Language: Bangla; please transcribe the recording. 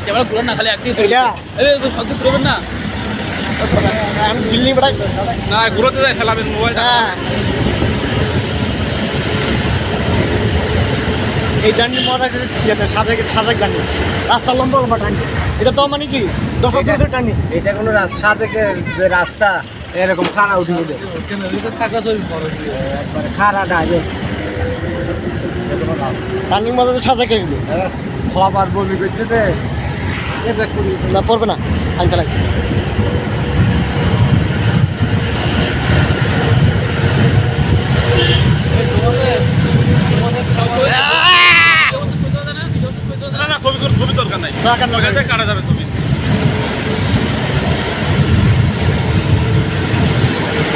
ক্যামেরা পুরো না খালি একদিন শব্দ করবেন না বিল্ডিং বেড়াই না ঘুরোতে যায় খেলাবেন মোবাইলটা। এই জার্নি মজা আছে সাজেক জার্নি রাস্তা লম্বা লম্বা টার্নি এটা তো মানে কি 10 কিলোমিটার টার্নি এটা কোনো সাজেকের যে রাস্তা এরকম খাড়া উঠে উঠে একবারে খাড়াটা আগে টার্নিং মজা তো সাজেকের খবর বমি করছে তে না পড়বে না আমি ফেলাইছি না ছবি দরকার নাই, কাটা যাবে ছবি।